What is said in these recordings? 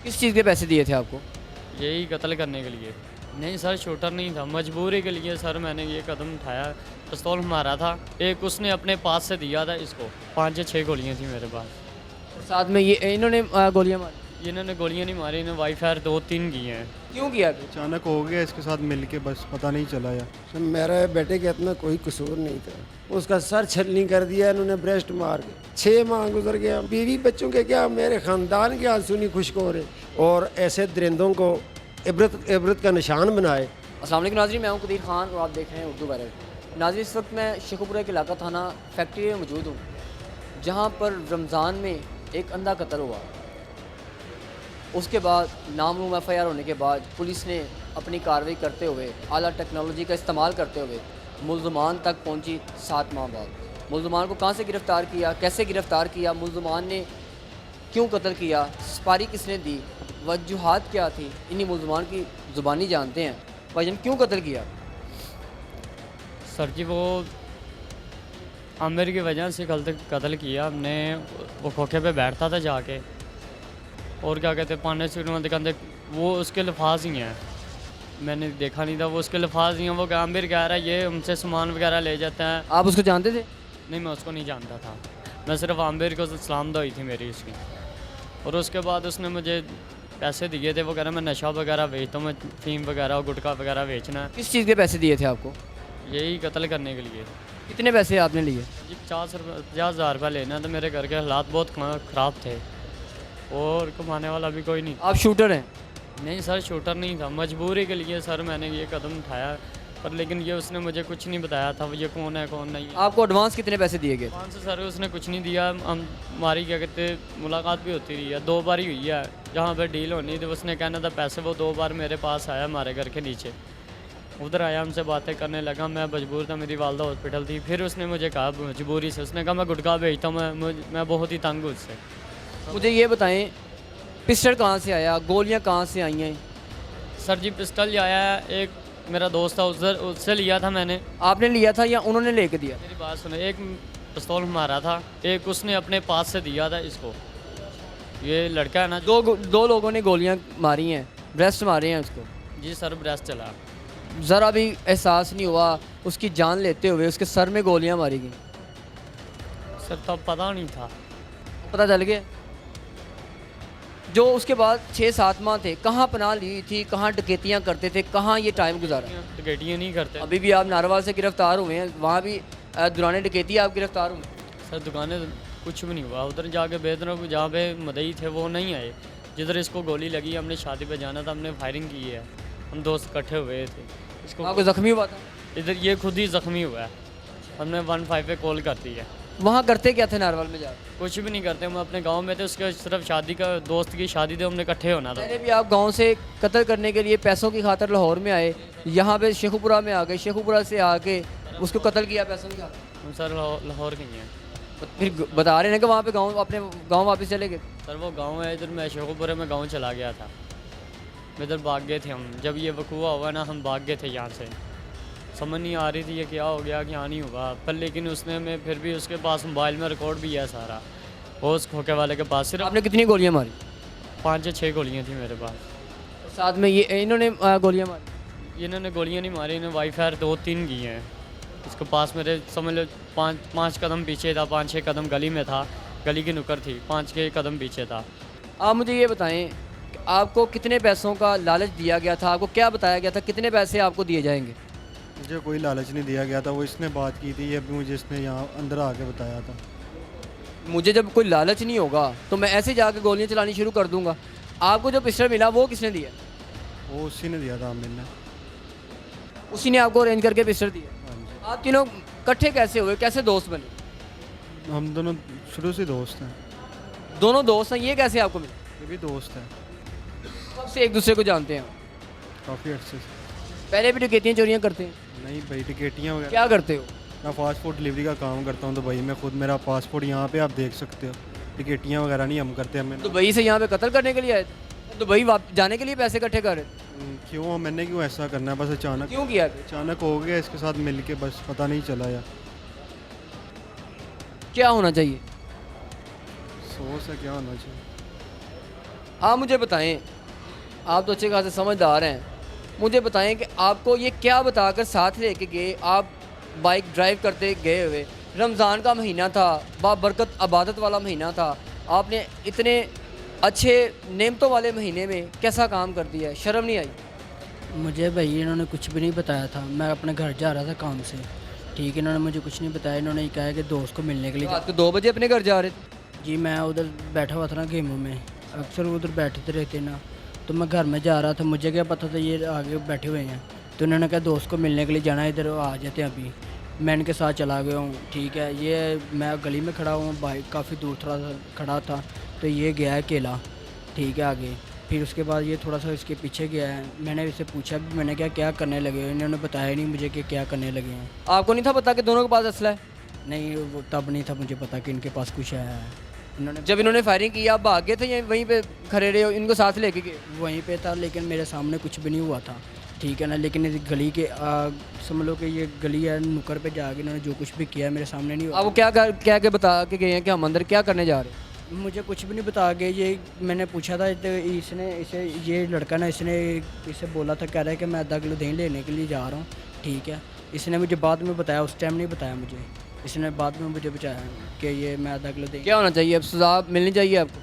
किस चीज़ के पैसे दिए थे आपको? यही कत्ल करने के लिए। नहीं सर, शूटर नहीं था, मजबूरी के लिए सर मैंने ये कदम उठाया। पिस्तौल मारा था, एक उसने अपने पास से दिया था इसको। 5 या 6 गोलियां थी मेरे पास। और साथ में ये इन्होंने गोलियाँ मारी। इन्होंने गोलियां नहीं मारी, इन्होंने वाई फायर 2-3 की हैं। क्यों किया? अचानक हो गया इसके साथ मिलके, बस पता नहीं चला यार। सर मेरे बेटे के हाथ में कोई कसूर नहीं था, उसका सर छलनी कर दिया इन्होंने ब्रेस्ट मार के। 6 माह गुजर गया, बीवी बच्चों के क्या, मेरे ख़ानदान के आंसू नहीं खुश्क हो रहे। और ऐसे दरिंदों को इबरत का निशान बनाए। अस्सलाम वालेकुम नाज़रीन, मैं हूं कदीर खान और आप देख रहे हैं उर्दू वायरल। नाज़रीन, इस वक्त मैं शेखुपुरा के इलाका थाना फैक्ट्री में मौजूद हूँ, जहाँ पर रमज़ान में एक अंधा कत्ल हुआ। उसके बाद नामरूम FIR होने के बाद पुलिस ने अपनी कार्रवाई करते हुए आला टेक्नोलॉजी का इस्तेमाल करते हुए मुल्ज़मान तक पहुँची 7 माह बाद। मुल्ज़मान को कहाँ से गिरफ़्तार किया, कैसे गिरफ़्तार किया, मुल्ज़मान ने क्यों कत्ल किया, सुपारी किसने दी, वजूहात क्या थी, इन्हीं मुल्ज़मान की ज़ुबानी जानते हैं। भाईजान, क्यों कत्ल किया? सर जी वो आमिर की वजह से कत्ल किया हमने। वो खोखे पे बैठता था जाके, और क्या कहते हैं, पाने से दुकान, वो उसके लफाज ही हैं। मैंने देखा नहीं था, वो उसके लफाज ही हैं। वो आमिर कह रहा है ये हमसे सामान वगैरह ले जाता है। आप उसको जानते थे? नहीं, मैं उसको नहीं जानता था, मैं सिर्फ आमिर को सलाम दुआई थी मेरी उसकी। और उसके बाद उसने मुझे पैसे दिए थे, वो कह रहा मैं नशा वगैरह बेचता हूँ, मैं फीम वगैरह और गुटखा वगैरह बेचना है। किस चीज़ के पैसे दिए थे आपको? यही कत्ल करने के लिए। कितने पैसे आपने लिए? जी 50,000 रुपये लेना था। मेरे घर के हालात बहुत ख़राब थे और कमाने वाला भी कोई नहीं। आप शूटर हैं? नहीं सर, शूटर नहीं था, मजबूरी के लिए सर मैंने ये कदम उठाया। पर लेकिन ये उसने मुझे कुछ नहीं बताया था ये कौन है कौन नहीं है। आपको एडवांस कितने पैसे दिए गए? 500 सर उसने कुछ नहीं दिया। हम हमारी क्या कहते मुलाकात भी होती रही है, 2 बार ही हुई है। जहाँ पे डील होनी थी उसने कहना था पैसे, वो 2 बार मेरे पास आया हमारे घर के नीचे, उधर आया, हमसे बातें करने लगा। मैं मजबूर था, मेरी वालदा हॉस्पिटल थी। फिर उसने मुझे कहा मजबूरी से, उसने कहा मैं गुटखा बेचता हूँ, मैं बहुत ही तंग हूँ उससे। मुझे ये बताएं, पिस्टल कहाँ से आया, गोलियाँ कहाँ से आई हैं? सर जी पिस्टल आया है, एक मेरा दोस्त था उधर, उससे लिया था मैंने। आपने लिया था या उन्होंने लेके दिया? मेरी बात सुने, एक पिस्तौल मारा था, एक उसने अपने पास से दिया था इसको। ये लड़का है ना, दो लोगों ने गोलियां मारी हैं, ब्रेस्ट मारे हैं उसको। जी सर ब्रेस्ट चला। ज़रा भी एहसास नहीं हुआ उसकी जान लेते हुए उसके सर में गोलियां मारी गई? सर तब पता नहीं था। पता चल गया? जो उसके बाद 6-7 माह थे, कहाँ पनाह ली थी, कहाँ डकैतियाँ करते थे, कहाँ ये टाइम गुजारा? डकैतियाँ नहीं करते। अभी भी आप नारवाल से गिरफ्तार हुए हैं, वहाँ भी दौरान डकैती आप गिरफ्तार हुए? सर दुकानें कुछ भी नहीं हुआ, उधर जाके बेहतर जहाँ पे मदई थे वो नहीं आए। जिधर इसको गोली लगी, हमने शादी पे जाना था, हमने फायरिंग की है, हम दोस्त इकट्ठे हुए थे। इसको आपको ज़ख्मी हुआ था? इधर ये खुद ही ज़ख्मी हुआ है, हमने 15 पे कॉल कर दी है। वहाँ करते क्या थे नारवाल में जाकर? कुछ भी नहीं करते, हम अपने गांव में थे, उसके सिर्फ शादी का, दोस्त की शादी थी, हमने इकट्ठे होना था। पहले भी आप गांव से कत्ल करने के लिए पैसों की खातर लाहौर में आए, यहाँ पे शेखुपुरा में आ गए, शेखुपुरा से आके उसको कत्ल किया पैसों की खातर। हम सर लाहौर के ही हैं। फिर बता रहे हैं कि वहाँ पे गांव, अपने गांव वापस चले गए? सर वो गांव है इधर, मैं शेखुपुरे में गांव चला गया था, इधर भाग गए थे हम। जब ये वकूआ हुआ ना, हम भाग गए थे यहाँ से। समझ नहीं आ रही थी ये क्या हो गया क्या नहीं हुआ। पर लेकिन उसने में फिर भी उसके पास मोबाइल में रिकॉर्ड भी है सारा, वो उस खोखे वाले के पास। सिर्फ आपने कितनी गोलियां मारी? 5 या 6 गोलियाँ थी मेरे पास। साथ में ये इन्होंने गोलियां मारी? इन्होंने गोलियाँ नहीं मारी, इन्होंने वाई फायर 2-3 की हैं। इसके पास मेरे समझ लो 5 कदम पीछे था, 5-6 कदम गली में था, गली की नुक्कड़ थी, 5-6 कदम पीछे था। आप मुझे ये बताएं कि आपको कितने पैसों का लालच दिया गया था, आपको क्या बताया गया था, कितने पैसे आपको दिए जाएंगे? मुझे कोई लालच नहीं दिया गया था, वो इसने बात की थी, ये अभी मुझे इसने यहाँ अंदर आके बताया था। मुझे जब कोई लालच नहीं होगा तो मैं ऐसे जाके गोलियां चलानी शुरू कर दूंगा। आपको जो पिस्टल मिला वो किसने दिया? वो उसी ने दिया था, आमिर ने। उसी ने आपको अरेंज करके पिस्टल दिया? हाँ जी। आप तीनों इकट्ठे कैसे हुए, कैसे दोस्त बने? हम दोनों शुरू से दोस्त हैं। दोनों दोस्त हैं, ये कैसे आपको मिला? ये भी दोस्त हैं, कब से एक दूसरे को जानते हैं? काफ़ी अर्से से। पहले भी डकैतियाँ चोरियाँ करते हैं? नहीं भाई, टिकेटियाँ वगैरह। क्या करते हो? मैं फास्ट फूड डिलीवरी का काम करता हूँ दुबई में, खुद मेरा पासपोर्ट यहाँ पे आप देख सकते हो। टिकेटियाँ वगैरह नहीं हम करते। हमें दुबई से यहाँ पे कत्ल करने के लिए आए थे? दुबई जाने के लिए पैसे इकट्ठे कर रहे थे? क्यों, मैंने क्यों ऐसा करना है, बस अचानक क्यों किया? अचानक हो गया इसके साथ मिलके, बस पता नहीं चला यार। क्या होना चाहिए? सोच है क्या होना चाहिए। आप मुझे बताएं, आप तो अच्छे खासे समझदार हैं, मुझे बताएं कि आपको ये क्या बताकर साथ लेके गए, आप बाइक ड्राइव करते गए हुए, रमज़ान का महीना था, बाबरकत इबादत वाला महीना था, आपने इतने अच्छे नेमतों वाले महीने में कैसा काम कर दिया है, शर्म नहीं आई? मुझे भाई इन्होंने कुछ भी नहीं बताया था। मैं अपने घर जा रहा था काम से, ठीक है। इन्होंने मुझे कुछ नहीं बताया। इन्होंने ये कहा कि दोस्त को मिलने के लिए रात को 2 बजे अपने घर जा रहे थे? जी मैं उधर बैठा हुआ था ना गेमों में, अक्सर उधर बैठते रहते ना, तो मैं घर में जा रहा था। मुझे क्या पता था ये आगे बैठे हुए हैं, तो उन्होंने कहा दोस्त को मिलने के लिए जाना है, इधर आ जाते हैं अभी। मैं इनके साथ चला गया हूँ, ठीक है। ये मैं गली में खड़ा हूँ, बाइक काफ़ी दूर थोड़ा सा खड़ा था, तो ये गया है अकेला, ठीक है, आगे। फिर उसके बाद ये थोड़ा सा इसके पीछे गया है। मैंने इससे पूछा भी, मैंने क्या करने लगे हो? इन्होंने बताया नहीं मुझे कि क्या करने लगे हैं। आपको नहीं था पता कि दोनों के पास असला है? नहीं, वो तब नहीं था मुझे पता कि इनके पास कुछ है। इन्होंने जब इन्होंने फायरिंग की आप भाग गए थे या वहीं पे खड़े रहे हो, इनको साथ लेके गए? वहीं पे था, लेकिन मेरे सामने कुछ भी नहीं हुआ था, ठीक है ना। लेकिन इस गली के समझ लो कि ये गली है, नुक्कड़ पे जाके इन्होंने जो कुछ भी किया मेरे सामने नहीं हुआ। आपको क्या क्या बता के गए हैं कि हम अंदर क्या करने जा रहे हैं? मुझे कुछ भी नहीं बता गए। ये मैंने पूछा था, तो इसने इसे ये लड़का ना इसने इसे बोला था, कह रहा है कि मैं आधा किलो दही लेने के लिए जा रहा हूँ, ठीक है। इसने मुझे बाद में बताया, उस टाइम नहीं बताया मुझे। इसने बाद में मुझे बताया कि ये मैं आधा किलो दही। क्या होना चाहिए अब? सज़ा मिलनी चाहिए आपको?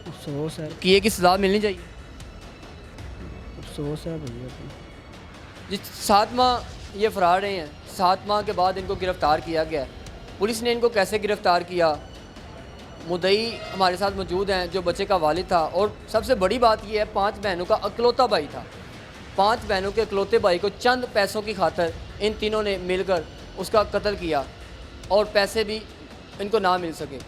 अफसोस है, किए की सज़ा मिलनी चाहिए। अफसोस है भैया। जिस 7 माह ये फरार रहे हैं, 7 माह के बाद इनको गिरफ़्तार किया गया। पुलिस ने इनको कैसे गिरफ़्तार किया? मुद्दई हमारे साथ मौजूद हैं, जो बच्चे का वालिद था। और सबसे बड़ी बात यह है, 5 बहनों का अकलौता भाई था। 5 बहनों के अकलौते भाई को चंद पैसों की खातर इन तीनों ने मिलकर उसका कत्ल किया, और पैसे भी इनको ना मिल सके।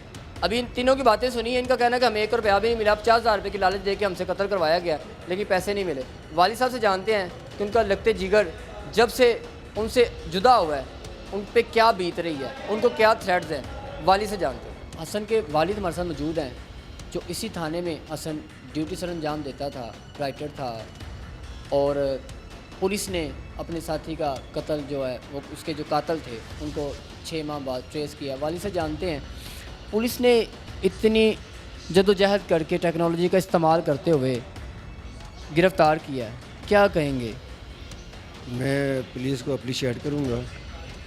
अभी इन तीनों की बातें सुनी है, इनका कहना है कि हमें 1 रुपया भी नहीं मिला। 50,000 रुपये की लालच दे के हमसे कत्ल करवाया गया, लेकिन पैसे नहीं मिले। वालिद साहब से जानते हैं कि उनका लगते जिगर जब से उनसे जुदा हुआ है, उन पर क्या बीत रही है, उनको क्या थ्रेट्स हैं, वालिद से जानते हैं। हसन के वालिद हमारे साथ मौजूद हैं, जो इसी थाने में हसन ड्यूटी सर अंजाम देता था, राइटर था, और पुलिस ने अपने साथी का कत्ल जो है वो उसके जो कातल थे उनको 6 माह बाद ट्रेस किया। वालिद से जानते हैं, पुलिस ने इतनी जद्दोजहद करके टेक्नोलॉजी का इस्तेमाल करते हुए गिरफ़्तार किया है, क्या कहेंगे? मैं पुलिस को अप्रिशिएट करूँगा,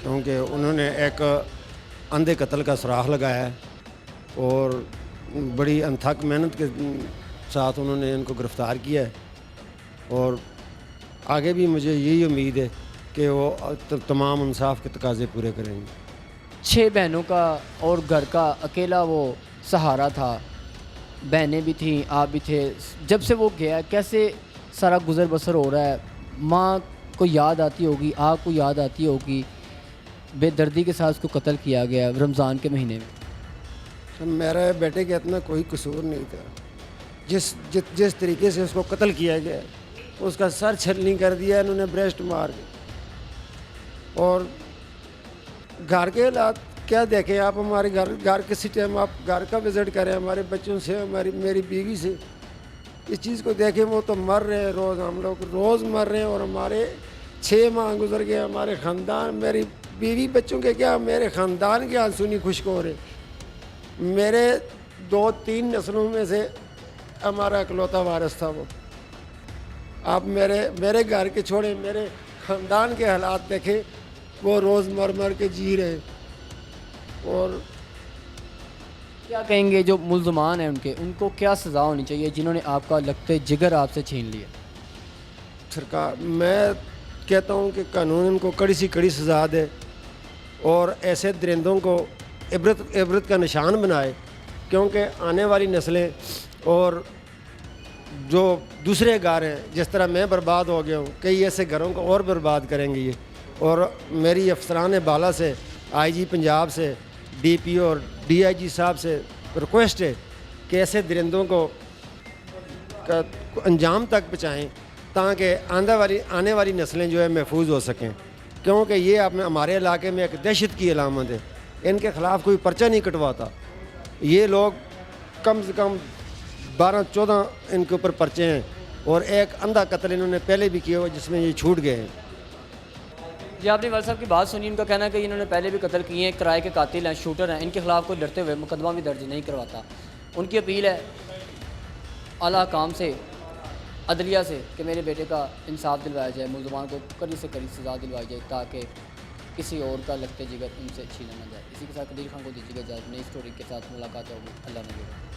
क्योंकि उन्होंने एक अंधे कत्ल का सुराख लगाया है, और बड़ी अनथक मेहनत के साथ उन्होंने इनको गिरफ़्तार किया है। और आगे भी मुझे यही उम्मीद है कि वो तमाम इंसाफ के तकाज़े पूरे करेंगे। 6 बहनों का और घर का अकेला वो सहारा था, बहनें भी थीं, आप भी थे। जब से वो गया, कैसे सारा गुज़र बसर हो रहा है? माँ को याद आती होगी, आप को याद आती होगी, बेदर्दी के साथ उसको कत्ल किया गया रमज़ान के महीने में। मेरे बेटे का इतना कोई कसूर नहीं था। जिस तरीके से उसको कत्ल किया गया, उसका सर छलनी कर दिया इन्होंने ब्रेस्ट मार के। और घर के हालात क्या देखें आप? हमारे घर किसी टाइम आप घर का विज़िट करें, हमारे बच्चों से, मेरी बीवी से, इस चीज़ को देखें। वो तो मर रहे हैं रोज़, हम लोग रोज़ मर रहे हैं। और हमारे 6 माह गुजर गए, हमारे ख़ानदान, मेरी बीवी बच्चों के क्या, मेरे ख़ानदान के आंसू नहीं खुश्क हो रहे। मेरे 2-3 नस्लों में से हमारा इकलौता वारिस था वो। आप मेरे घर के छोड़े, मेरे ख़ानदान के हालात देखें, वो रोज़ मर के जी रहे। और क्या कहेंगे जो मुल्ज़मान हैं उनको क्या सज़ा होनी चाहिए जिन्होंने आपका लगते जिगर आपसे छीन लिया? सरकार, मैं कहता हूँ कि कानून इनको कड़ी से कड़ी सज़ा दे, और ऐसे दरिंदों को इबरत का निशान बनाए, क्योंकि आने वाली नस्लें और जो दूसरे घर हैं, जिस तरह मैं बर्बाद हो गया हूँ, कई ऐसे घरों को और बर्बाद करेंगे ये। और मेरी अफसरान बाला से, आईजी पंजाब से, डीपीओ और डीआईजी साहब से रिक्वेस्ट है कि ऐसे दरिंदों को अंजाम तक पहुँचाएँ, ताकि आने वाली नस्लें जो है महफूज हो सकें। क्योंकि ये हमारे इलाके में एक दहशत की अलामत है। इनके ख़िलाफ़ कोई पर्चा नहीं कटवाता। ये लोग कम से कम 12-14 इनके ऊपर पर्चे हैं, और एक अंधा कत्ल इन्होंने पहले भी किया हुआ जिसमें ये छूट गए हैं। जी, आपने वाल साहब की बात सुनी। इनका कहना है कि इन्होंने पहले भी कत्ल किए हैं, किराए के कातिल हैं, शूटर हैं, इनके ख़िलाफ़ कोई डरते हुए मुकदमा भी दर्ज नहीं करवाता। उनकी अपील है आला काम से, अदलिया से, कि मेरे बेटे का इंसाफ दिलवाया जाए, मुलजमान को कड़ी से कड़ी सज़ा दिलवाई जाए ताकि किसी और का लगते जिगर उनसे छीना ना जाए। इसी के साथ कदीर खान को दीजिएगा इजाज़त। नई स्टोरी के साथ मुलाकात होगी। अल्लाह ने